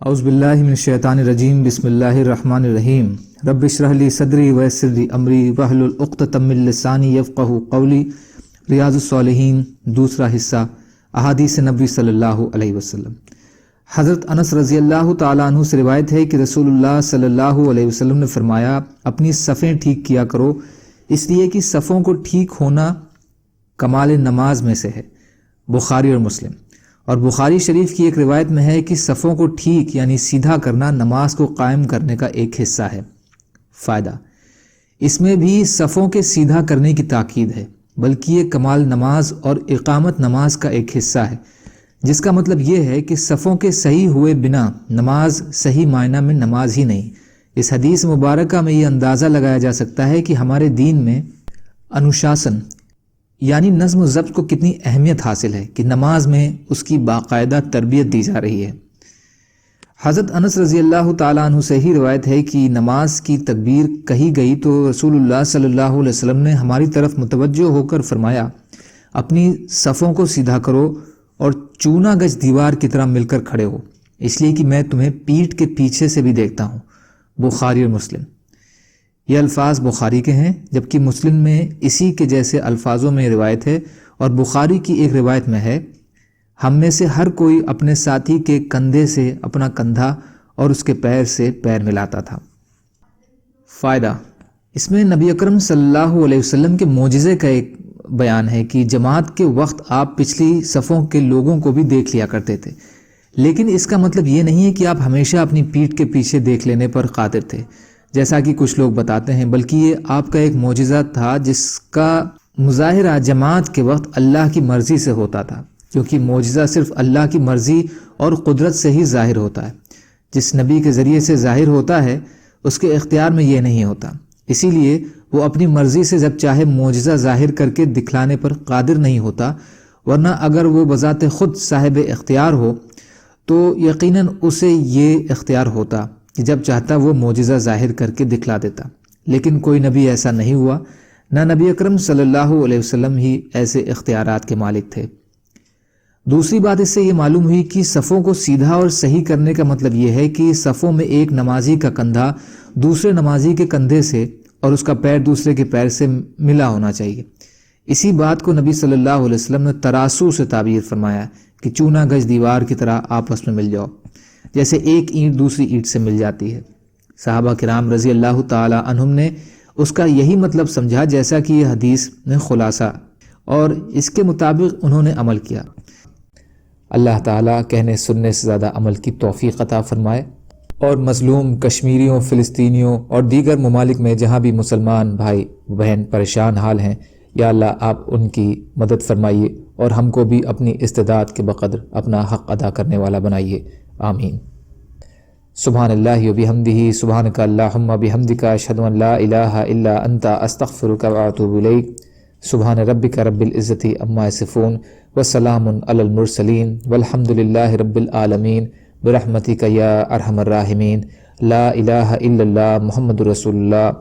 اعوذ باللہ من الشیطان الرجیم بسم اللہ الرحمن الرحیم رب اشرح لی صدری ویسر لی امری واحلل عقدۃ من لسانی یفقہوا قولی۔ ریاض الصالحین دوسرا حصہ، احادیث نبی صلی اللہ علیہ وسلم۔ حضرت انس رضی اللہ تعالیٰ عنہ سے روایت ہے کہ رسول اللہ صلی اللہ علیہ وسلم نے فرمایا، اپنی صفیں ٹھیک کیا کرو، اس لیے کہ صفوں کو ٹھیک ہونا کمال نماز میں سے ہے۔ بخاری اور مسلم۔ اور بخاری شریف کی ایک روایت میں ہے کہ صفوں کو ٹھیک یعنی سیدھا کرنا نماز کو قائم کرنے کا ایک حصہ ہے۔ فائدہ، اس میں بھی صفوں کے سیدھا کرنے کی تاکید ہے، بلکہ یہ کمال نماز اور اقامت نماز کا ایک حصہ ہے، جس کا مطلب یہ ہے کہ صفوں کے صحیح ہوئے بنا نماز صحیح معنی میں نماز ہی نہیں۔ اس حدیث مبارکہ میں یہ اندازہ لگایا جا سکتا ہے کہ ہمارے دین میں انوشاسن یعنی نظم و ضبط کو کتنی اہمیت حاصل ہے، کہ نماز میں اس کی باقاعدہ تربیت دی جا رہی ہے۔ حضرت انس رضی اللہ تعالیٰ عنہ سے ہی روایت ہے کہ نماز کی تکبیر کہی گئی تو رسول اللہ صلی اللہ علیہ وسلم نے ہماری طرف متوجہ ہو کر فرمایا، اپنی صفوں کو سیدھا کرو اور چونا گج دیوار کی طرح مل کر کھڑے ہو، اس لیے کہ میں تمہیں پیٹھ کے پیچھے سے بھی دیکھتا ہوں۔ بخاری اور مسلم۔ یہ الفاظ بخاری کے ہیں، جبکہ مسلم میں اسی کے جیسے الفاظوں میں روایت ہے، اور بخاری کی ایک روایت میں ہے، ہم میں سے ہر کوئی اپنے ساتھی کے کندھے سے اپنا کندھا اور اس کے پیر سے پیر ملاتا تھا۔ فائدہ، اس میں نبی اکرم صلی اللہ علیہ وسلم کے معجزے کا ایک بیان ہے کہ جماعت کے وقت آپ پچھلی صفوں کے لوگوں کو بھی دیکھ لیا کرتے تھے، لیکن اس کا مطلب یہ نہیں ہے کہ آپ ہمیشہ اپنی پیٹھ کے پیچھے دیکھ لینے پر قادر تھے، جیسا کہ کچھ لوگ بتاتے ہیں، بلکہ یہ آپ کا ایک معجزہ تھا جس کا مظاہرہ جماعت کے وقت اللہ کی مرضی سے ہوتا تھا، کیونکہ معجزہ صرف اللہ کی مرضی اور قدرت سے ہی ظاہر ہوتا ہے۔ جس نبی کے ذریعے سے ظاہر ہوتا ہے اس کے اختیار میں یہ نہیں ہوتا، اسی لیے وہ اپنی مرضی سے جب چاہے معجزہ ظاہر کر کے دکھلانے پر قادر نہیں ہوتا، ورنہ اگر وہ بذات خود صاحب اختیار ہو تو یقیناً اسے یہ اختیار ہوتا کہ جب چاہتا وہ معجزہ ظاہر کر کے دکھلا دیتا، لیکن کوئی نبی ایسا نہیں ہوا، نہ نبی اکرم صلی اللہ علیہ وسلم ہی ایسے اختیارات کے مالک تھے۔ دوسری بات اس سے یہ معلوم ہوئی کہ صفوں کو سیدھا اور صحیح کرنے کا مطلب یہ ہے کہ صفوں میں ایک نمازی کا کندھا دوسرے نمازی کے کندھے سے اور اس کا پیر دوسرے کے پیر سے ملا ہونا چاہیے۔ اسی بات کو نبی صلی اللہ علیہ وسلم نے تراسو سے تعبیر فرمایا کہ چونا گج دیوار کی طرح آپس میں مل جاؤ، جیسے ایک اینٹ دوسری اینٹ سے مل جاتی ہے۔ صحابہ کرام رضی اللہ تعالی عنہم نے اس کا یہی مطلب سمجھا، جیسا کہ یہ حدیث میں خلاصہ، اور اس کے مطابق انہوں نے عمل کیا۔ اللہ تعالیٰ کہنے سننے سے زیادہ عمل کی توفیق عطا فرمائے، اور مظلوم کشمیریوں، فلسطینیوں اور دیگر ممالک میں جہاں بھی مسلمان بھائی بہن پریشان حال ہیں، یا اللہ آپ ان کی مدد فرمائیے، اور ہم کو بھی اپنی استعداد کے بقدر اپنا حق ادا کرنے والا بنائیے، آمین۔ سبحان اللہ و بحمدہ، سبحانک اللہم بحمدک، اشہد ان لا الہ الا انت، استغفرک و اتوب الیک۔ سبحان ربک رب العزت عما یصفون، وسلام علی المرسلین، والحمد للہ رب العالمین، برحمتک یا ارحم الراحمین۔ لا الہ الا اللہ، محمد رسول اللہ۔